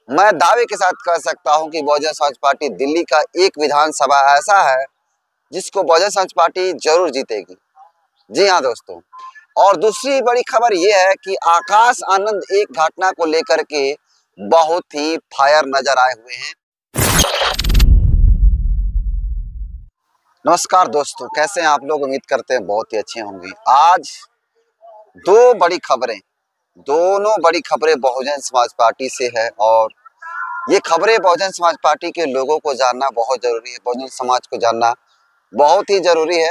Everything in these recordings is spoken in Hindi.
मैं दावे के साथ कह सकता हूं कि बहुजन समाज पार्टी दिल्ली का एक विधानसभा ऐसा है जिसको बहुजन समाज पार्टी जरूर जीतेगी। जी हाँ दोस्तों। और दूसरी बड़ी खबर यह है कि आकाश आनंद एक घटना को लेकर के बहुत ही फायर नजर आए हुए हैं। नमस्कार दोस्तों, कैसे हैं आप लोग? उम्मीद करते हैं बहुत ही अच्छे होंगे। आज दो बड़ी खबरें, दोनों बड़ी खबरें बहुजन समाज पार्टी से है और ये खबरें बहुजन समाज पार्टी के लोगों को जानना बहुत जरूरी है, बहुजन समाज को जानना बहुत ही जरूरी है।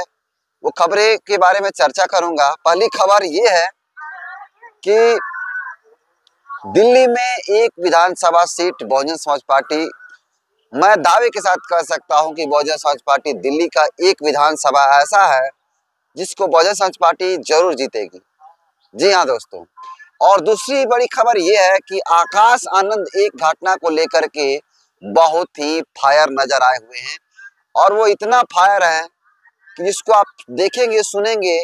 वो खबरें के बारे में चर्चा करूंगा। पहली खबर ये है कि दिल्ली में एक विधानसभा सीट बहुजन समाज पार्टी, मैं दावे के साथ कह सकता हूं कि बहुजन समाज पार्टी दिल्ली का एक विधानसभा ऐसा है जिसको बहुजन समाज पार्टी जरूर जीतेगी। जी हाँ दोस्तों। और दूसरी बड़ी खबर यह है कि आकाश आनंद एक घटना को लेकर के बहुत ही फायर नजर आए हुए हैं और वो इतना फायर है कि जिसको आप देखेंगे सुनेंगे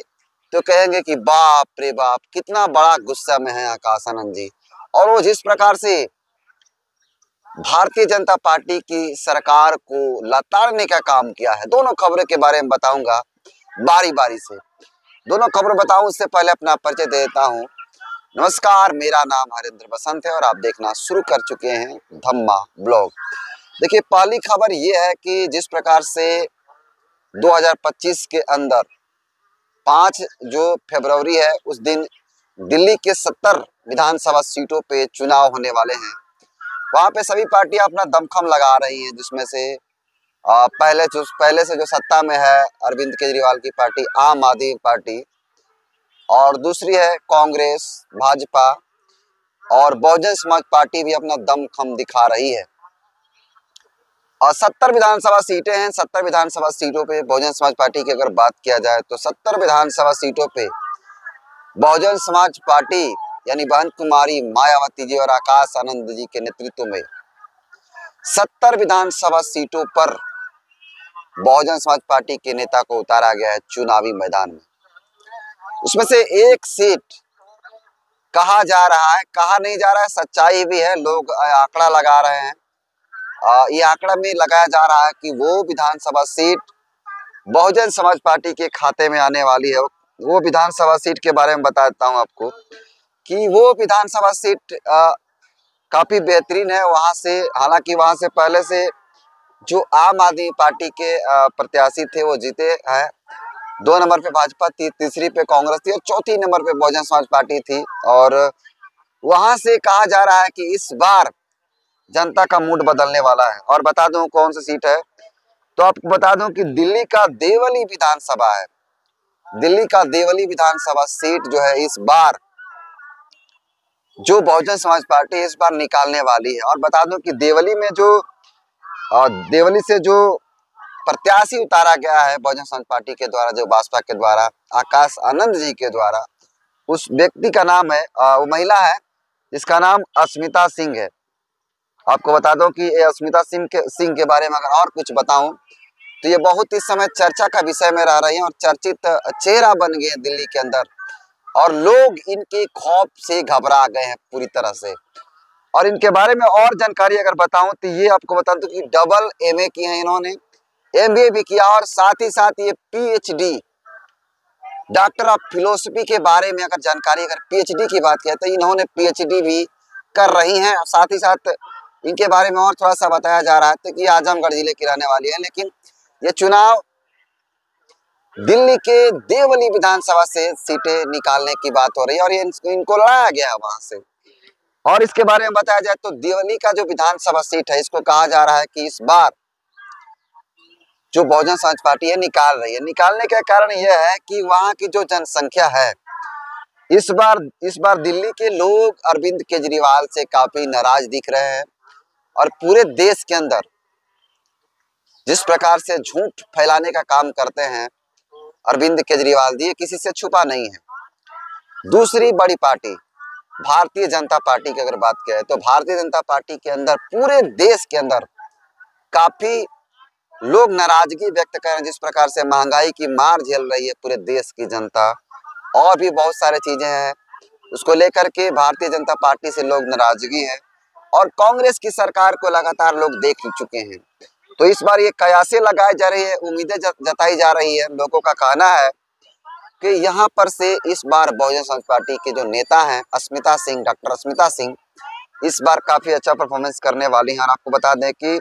तो कहेंगे कि बाप रे बाप, कितना बड़ा गुस्सा में है आकाश आनंद जी। और वो जिस प्रकार से भारतीय जनता पार्टी की सरकार को लताड़ने का काम किया है, दोनों खबरों के बारे में बताऊंगा बारी बारी से। दोनों खबरें बताऊं उससे पहले अपना परिचय दे देता हूं। नमस्कार, मेरा नाम हरेंद्र बसंत है और आप देखना शुरू कर चुके हैं धम्मा ब्लॉग। देखिए, पहली खबर ये है कि जिस प्रकार से 2025 के अंदर 5 जो फरवरी है उस दिन दिल्ली के 70 विधानसभा सीटों पे चुनाव होने वाले हैं। वहां पे सभी पार्टियां अपना दमखम लगा रही हैं, जिसमें से पहले से जो सत्ता में है अरविंद केजरीवाल की पार्टी आम आदमी पार्टी, और दूसरी है कांग्रेस, भाजपा और बहुजन समाज पार्टी भी अपना दमखम दिखा रही है। और 70 विधानसभा सीटें हैं। 70 विधानसभा सीटों पे बहुजन समाज पार्टी की अगर बात किया जाए तो 70 विधानसभा सीटों पे बहुजन समाज पार्टी यानी बहन कुमारी मायावती जी और आकाश आनंद जी के नेतृत्व में 70 विधानसभा सीटों पर बहुजन समाज पार्टी के नेता को उतारा गया है चुनावी मैदान में। उसमें से एक सीट कहा जा रहा है, कहा नहीं जा रहा है, सच्चाई भी है, लोग आंकड़ा लगा रहे हैं। ये आंकड़ा में लगाया जा रहा है कि वो विधानसभा सीट बहुजन समाज पार्टी के खाते में आने वाली है। वो विधानसभा सीट के बारे में बता देता हूं आपको कि वो विधानसभा सीट काफी बेहतरीन है। वहां से, हालांकि वहां से पहले से जो आम आदमी पार्टी के प्रत्याशी थे वो जीते हैं। 2 नंबर पे भाजपा थी, तीसरी पे कांग्रेस थी और चौथी नंबर पे बहुजन समाज पार्टी थी। और वहां से कहा जा रहा है कि इस बार जनता का मूड बदलने वाला है। और बता दूं कौन सी सीट है, तो आपको बता दूं कि दिल्ली का देवली विधानसभा है। दिल्ली का देवली विधानसभा सीट जो है इस बार जो बहुजन समाज पार्टी इस बार निकालने वाली है। और बता दूं कि देवली में जो देवली से जो प्रत्याशी उतारा गया है बहुजन समाज पार्टी के द्वारा, जो भाजपा के द्वारा आकाश आनंद जी के द्वारा, उस व्यक्ति का नाम है, वो महिला है जिसका नाम अस्मिता सिंह है। आपको बता दो कि ये अस्मिता सिंह के बारे में अगर और कुछ बताऊं तो ये बहुत इस समय चर्चा का विषय में रह रही हैं और चर्चित चेहरा बन गए हैं दिल्ली के अंदर। और लोग इनके खौफ से घबरा गए हैं पूरी तरह से। और इनके बारे में और जानकारी अगर बताऊं तो ये आपको बता दूं कि डबल MA की हैं इन्होंने, MBA भी किया और साथ ही साथ ये PhD, डॉक्टर ऑफ फिलोसफी के बारे में अगर जानकारी, अगर PhD की बात किया तो इन्होंने PhD भी कर रही हैं। साथ ही साथ इनके बारे में और थोड़ा सा बताया जा रहा है तो कि आजमगढ़ जिले की रहने वाली है। लेकिन ये चुनाव दिल्ली के देवली विधानसभा से सीटें निकालने की बात हो रही है और ये इनको लड़ाया गया है वहां से। और इसके बारे में बताया जाए तो देवली का जो विधानसभा सीट है इसको कहा जा रहा है कि इस बार जो बहुजन समाज पार्टी है निकाल रही है। निकालने का कारण यह है कि वहां की जो जनसंख्या है, इस बार दिल्ली के लोग अरविंद केजरीवाल से काफी नाराज दिख रहे हैं। और पूरे देश के अंदर जिस प्रकार से झूठ फैलाने का काम करते हैं अरविंद केजरीवाल जी, किसी से छुपा नहीं है। दूसरी बड़ी पार्टी भारतीय जनता पार्टी की अगर बात करें तो भारतीय जनता पार्टी के अंदर पूरे देश के अंदर काफी लोग नाराजगी व्यक्त कर रहे हैं। जिस प्रकार से महंगाई की मार झेल रही है पूरे देश की जनता, और भी बहुत सारे चीजें हैं उसको लेकर के भारतीय जनता पार्टी से लोग नाराजगी है। और कांग्रेस की सरकार को लगातार लोग देख चुके हैं। तो इस बार ये कयासें लगाई जा रही है, उम्मीदें जताई जा रही है। लोगों का कहना है कि यहाँ पर से इस बार बहुजन समाज पार्टी के जो नेता हैं अस्मिता सिंह, डॉक्टर अस्मिता सिंह, इस बार काफी अच्छा परफॉर्मेंस करने वाली हैं। और आपको बता दें कि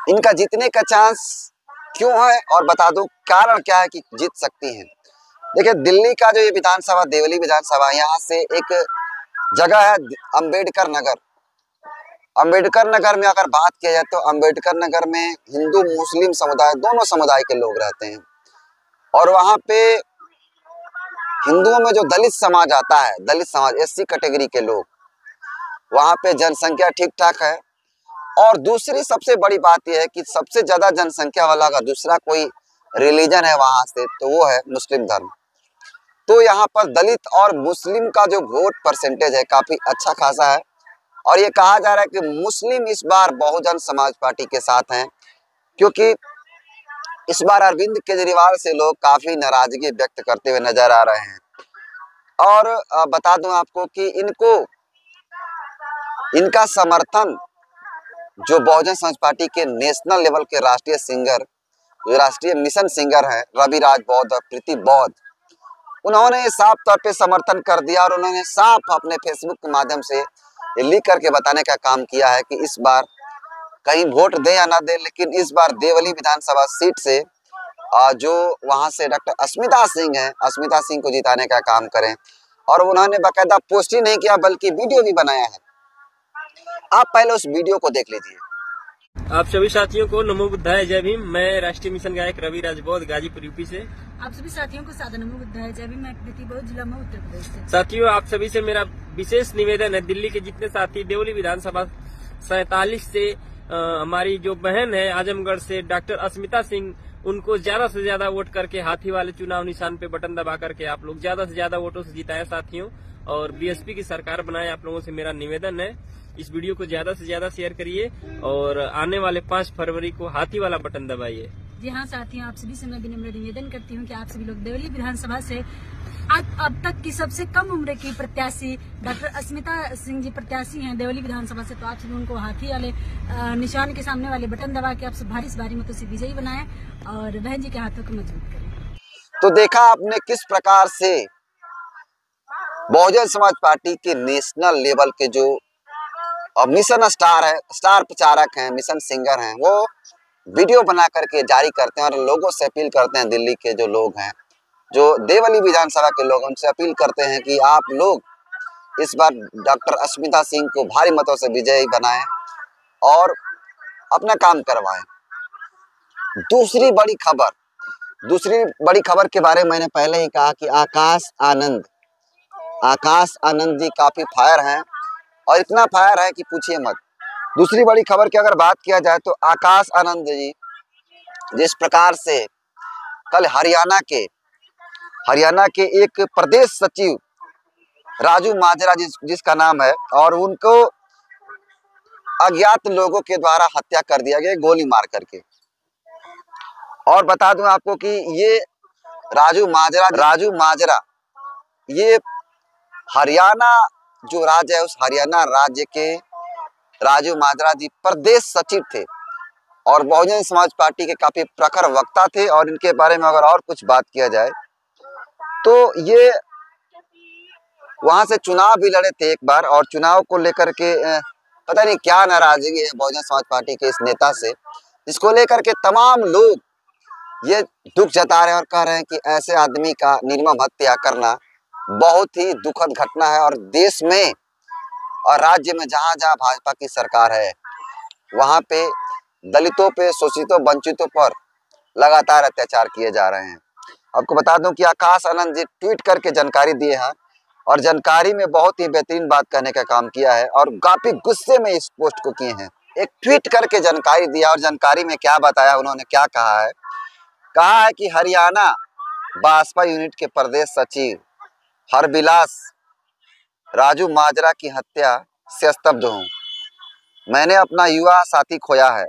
इनका जीतने का चांस क्यों है और बता दूं कारण क्या है कि जीत सकती हैं। देखिए, दिल्ली का जो ये विधानसभा, देवली विधानसभा, यहाँ से एक जगह है अंबेडकर नगर। अंबेडकर नगर में अगर बात किया जाए तो अंबेडकर नगर में हिंदू मुस्लिम समुदाय, दोनों समुदाय के लोग रहते हैं। और वहाँ पे हिंदुओं में जो दलित समाज आता है, दलित समाज, एससी कैटेगरी के लोग, वहाँ पे जनसंख्या ठीक ठाक है। और दूसरी सबसे बड़ी बात यह है कि सबसे ज्यादा जनसंख्या वाला अगर दूसरा कोई रिलीजन है वहाँ से तो वो है मुस्लिम धर्म। तो यहाँ पर दलित और मुस्लिम का जो वोट परसेंटेज है काफी अच्छा खासा है। और ये कहा जा रहा है कि मुस्लिम इस बार बहुजन समाज पार्टी के साथ हैं, क्योंकि इस बार अरविंद केजरीवाल से लोग काफी नाराजगी व्यक्त करते हुए नजर आ रहे हैं। और बता दूं आपको कि इनका समर्थन जो बहुजन समाज पार्टी के नेशनल लेवल के राष्ट्रीय सिंगर, जो राष्ट्रीय मिशन सिंगर हैं रवि राज बौद्ध और प्रीति बौद्ध, उन्होंने साफ तौर पे समर्थन कर दिया। और उन्होंने साफ अपने फेसबुक के माध्यम से ये लिख करके बताने का काम किया है कि इस बार कहीं वोट दे या ना दे, लेकिन इस बार देवली विधानसभा सीट से जो वहां से डॉक्टर अस्मिता सिंह हैं, अस्मिता सिंह को जिताने का काम करें। और उन्होंने बाकायदा पोस्ट ही नहीं किया बल्कि वीडियो भी बनाया है। आप पहले उस वीडियो को देख लीजिए। आप सभी साथियों को नमो बुद्धाय, जय भीम। मैं राष्ट्रीय मिशन गायक रवि राज बौद्ध, गाजीपुर यूपी से। आप सभी साथियों को सादर नमो बुद्धाय, जय भीम। मैं प्रीति बौद्ध, जिला में उत्तर प्रदेश से। साथियों, आप सभी से मेरा विशेष निवेदन है, दिल्ली के जितने साथी देवली विधानसभा 47 से हमारी जो बहन है आजमगढ़ से डॉक्टर अस्मिता सिंह, उनको ज्यादा से ज्यादा वोट करके हाथी वाले चुनाव निशान पे बटन दबा करके आप लोग ज्यादा से ज्यादा वोटों से जिताए साथियों, और बीएसपी की सरकार बनाए। आप लोगों से मेरा निवेदन है, इस वीडियो को ज्यादा से ज्यादा शेयर करिए और आने वाले 5 फरवरी को हाथी वाला बटन दबाइए। जी हाँ साथियों, आप सभी से मैं विनम्र निवेदन करती हूँ कि आप सभी लोग देवली विधानसभा से अब तक की सबसे कम उम्र की प्रत्याशी डॉक्टर अस्मिता सिंह जी प्रत्याशी हैं देवली विधानसभा से। तो आप सभी उनको हाथी वाले निशान के सामने वाले बटन दबा के आप सब भारी मतों से विजयी बनाएं और बहन जी के हाथों को मजबूत करें। तो देखा आपने किस प्रकार से बहुजन समाज पार्टी के नेशनल लेवल के जो मिशन स्टार है, स्टार प्रचारक हैं, मिशन सिंगर हैं, वो वीडियो बना करके जारी करते हैं और लोगों से अपील करते हैं, दिल्ली के जो लोग हैं, जो देवली विधानसभा के लोग, उनसे अपील करते हैं कि आप लोग इस बार डॉक्टर अस्मिता सिंह को भारी मतों से विजयी बनाएं और अपना काम करवाएं। दूसरी बड़ी खबर के बारे में मैंने पहले ही कहा कि आकाश आनंद जी काफी फायर हैं और इतना फायर है कि पूछिए मत। दूसरी बड़ी खबर की अगर बात किया जाए तो आकाश आनंद जी जिस प्रकार से कल हरियाणा के एक प्रदेश सचिव राजू माजरा जिसका नाम है, और उनको अज्ञात लोगों के द्वारा हत्या कर दिया गया गोली मार करके। और बता दूं आपको कि ये राजू माजरा ये हरियाणा जो राज्य है, उस हरियाणा राज्य के राजू माजरा जी प्रदेश सचिव थे और बहुजन समाज पार्टी के काफी प्रखर वक्ता थे। और इनके बारे में अगर और कुछ बात किया जाए तो ये वहां से चुनाव भी लड़े थे एक बार, और चुनाव को लेकर के पता नहीं क्या नाराजगी है बहुजन समाज पार्टी के इस नेता से, जिसको लेकर के तमाम लोग ये दुख जता रहे हैं और कह रहे हैं कि ऐसे आदमी का निर्मम हत्या करना बहुत ही दुखद घटना है। और देश में और राज्य में जहां जहां भाजपा की सरकार है वहां पे दलितों पे, शोषितों, वंचितों पर लगातार अत्याचार किए जा रहे हैं। आपको बता दूं कि आकाश आनंद जी ट्वीट करके जानकारी दिए हैं और जानकारी में बहुत ही बेहतरीन बात कहने का काम किया है और काफी गुस्से में इस पोस्ट को किए हैं। एक ट्वीट करके जानकारी दिया और जानकारी में क्या बताया, उन्होंने क्या कहा है कि हरियाणा भाजपा यूनिट के प्रदेश सचिव हरबिलास राजू माजरा की हत्या से स्तब्ध हूँ। मैंने अपना युवा साथी खोया है।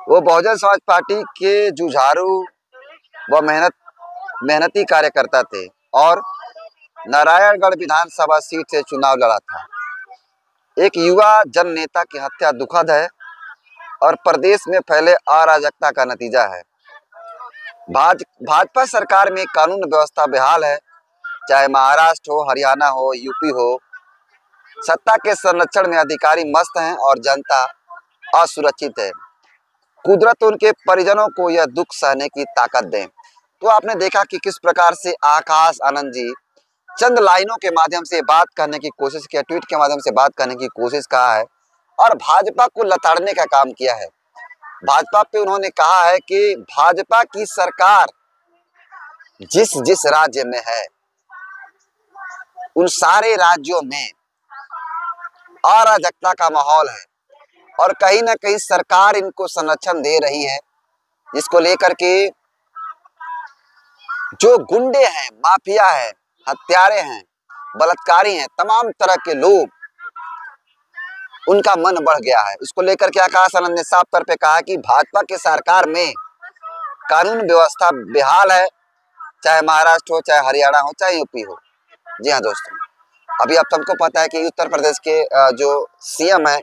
वो बहुजन समाज पार्टी के जुझारू व मेहनती कार्यकर्ता थे और नारायणगढ़ विधानसभा सीट से चुनाव लड़ा था। एक युवा जन नेता की हत्या दुखद है और प्रदेश में फैले अराजकता का नतीजा है। भाजपा सरकार में कानून व्यवस्था बेहाल है, चाहे महाराष्ट्र हो, हरियाणा हो, यूपी हो। सत्ता के संरक्षण में अधिकारी मस्त हैं और जनता असुरक्षित है। कुदरत उनके परिजनों को यह दुख सहने की ताकत दें। तो आपने देखा कि किस प्रकार से आकाश आनंद जी चंद लाइनों के माध्यम से बात करने की कोशिश किया, ट्वीट के माध्यम से बात करने की कोशिश कहा है और भाजपा को लताड़ने का काम किया है। भाजपा पे उन्होंने कहा है कि भाजपा की सरकार जिस जिस राज्य में है उन सारे राज्यों में अराजकता का माहौल है और कहीं ना कहीं सरकार इनको संरक्षण दे रही है, जिसको लेकर के जो गुंडे हैं, माफिया है, हत्यारे हैं, बलात्कारी हैं, तमाम तरह के लोग, उनका मन बढ़ गया है। इसको लेकर के आकाश आनंद ने साफ तौर पे कहा कि भाजपा के सरकार में कानून व्यवस्था बेहाल है, चाहे महाराष्ट्र हो, चाहे हरियाणा हो, चाहे यूपी हो। जी हाँ दोस्तों, अभी आप सबको पता है कि उत्तर प्रदेश के जो सीएम है,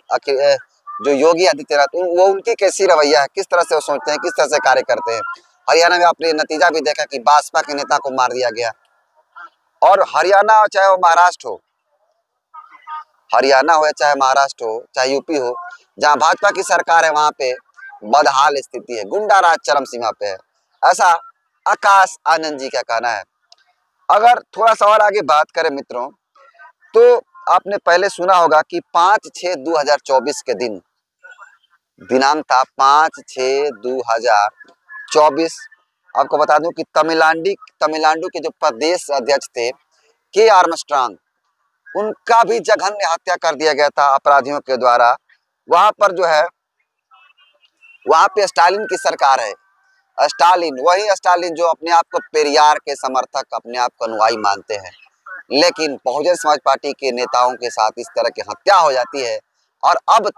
जो योगी आदित्यनाथ, वो उनकी कैसी रवैया है, किस तरह से वो सोचते हैं, किस तरह से कार्य करते हैं। हरियाणा में आपने नतीजा भी देखा कि भाजपा के नेता को मार दिया गया। और हरियाणा हो चाहे वो महाराष्ट्र हो, हरियाणा हो चाहे महाराष्ट्र हो, चाहे यूपी हो, जहां भाजपा की सरकार है वहां पे बदहाल स्थिति है, गुंडा राज चरम सीमा पे है। ऐसा आकाश आनंद जी का कहना है। अगर थोड़ा सा और आगे बात करें मित्रों, तो आपने पहले सुना होगा कि 5/6/2024 के दिन, दिनांक था 5/6/2024। आपको बता दूं कि तमिलनाडु के जो प्रदेश अध्यक्ष थे के आर्मस्ट्रांग, उनका भी जघन्य हत्या कर दिया गया था अपराधियों के द्वारा। वहां पर जो है, वहां पे स्टालिन की सरकार है। स्टालिन, वही स्टालिन जो अपने आप को पेरियार के समर्थक, अपने आप को अनुयायी मानते हैं, लेकिन बहुजन समाज पार्टी के नेताओं के साथ इस तरह की हत्या हो जाती है और अब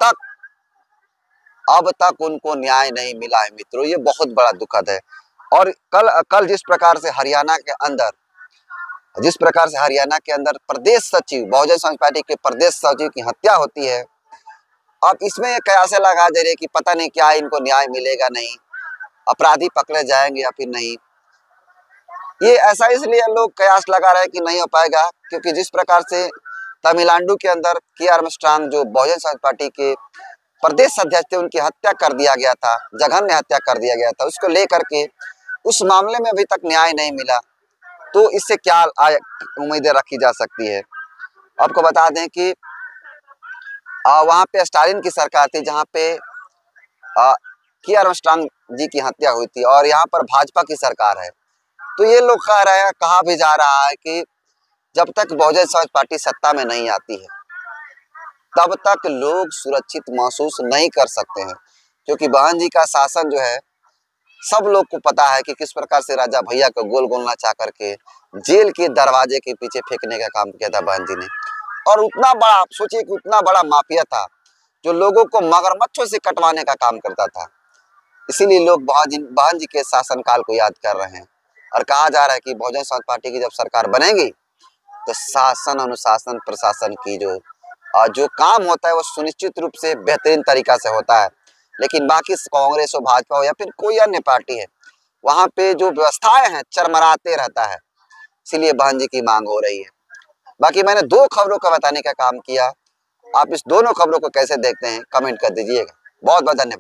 तक उनको न्याय नहीं मिला है मित्रों। ये बहुत बड़ा दुखद है। और कल जिस प्रकार से हरियाणा के अंदर प्रदेश सचिव, बहुजन समाज पार्टी के प्रदेश सचिव की हत्या होती है, अब इसमें कयासे लगा दे रहे कि पता नहीं क्या इनको न्याय मिलेगा, नहीं अपराधी पकड़े जाएंगे या फिर नहीं। ये ऐसा इसलिए लोग कयास लगा रहे हैं कि नहीं हो पाएगा, क्योंकि जिस प्रकार से तमिलनाडु के अंदर के आर्मस्ट्रांग जो बहुजन समाज पार्टी के प्रदेश अध्यक्ष थे, उनकी हत्या कर दिया गया था, जघन्य हत्या कर दिया गया था। उसको लेकर के उस मामले में अभी तक न्याय नहीं मिला, तो इससे क्या उम्मीदें रखी जा सकती है। आपको बता दें कि वहां पे स्टालिन की सरकार थी, जहां पे के आर्मस्ट्रांग जी की हत्या हुई थी, और यहाँ पर भाजपा की सरकार है। तो ये लोग कह रहे हैं, कहा भी जा रहा है कि जब तक बहुजन समाज पार्टी सत्ता में नहीं आती है तब तक लोग सुरक्षित महसूस नहीं कर सकते हैं, क्योंकि बहन जी का शासन जो है, सब लोग को पता है कि किस प्रकार से राजा भैया को गोल गोल नचा करके जेल के दरवाजे के पीछे फेंकने का काम किया था बहन जी ने। और उतना बड़ा, आप सोचिए कि उतना बड़ा माफिया था जो लोगों को मगरमच्छों से कटवाने का काम करता था। इसीलिए लोग बहन जी के शासनकाल को याद कर रहे हैं और कहा जा रहा है कि बहुजन समाज पार्टी की जब सरकार बनेगी तो शासन, अनुशासन, प्रशासन की जो काम होता है वो सुनिश्चित रूप से बेहतरीन तरीका से होता है। लेकिन बाकी कांग्रेस हो, भाजपा हो या फिर कोई अन्य पार्टी है, वहां पे जो व्यवस्थाएं हैं चरमराते रहता है। इसीलिए बहन जी की मांग हो रही है। बाकी मैंने 2 खबरों का बताने का काम किया। आप इस दोनों खबरों को कैसे देखते हैं कमेंट कर दीजिएगा। बहुत बहुत धन्यवाद।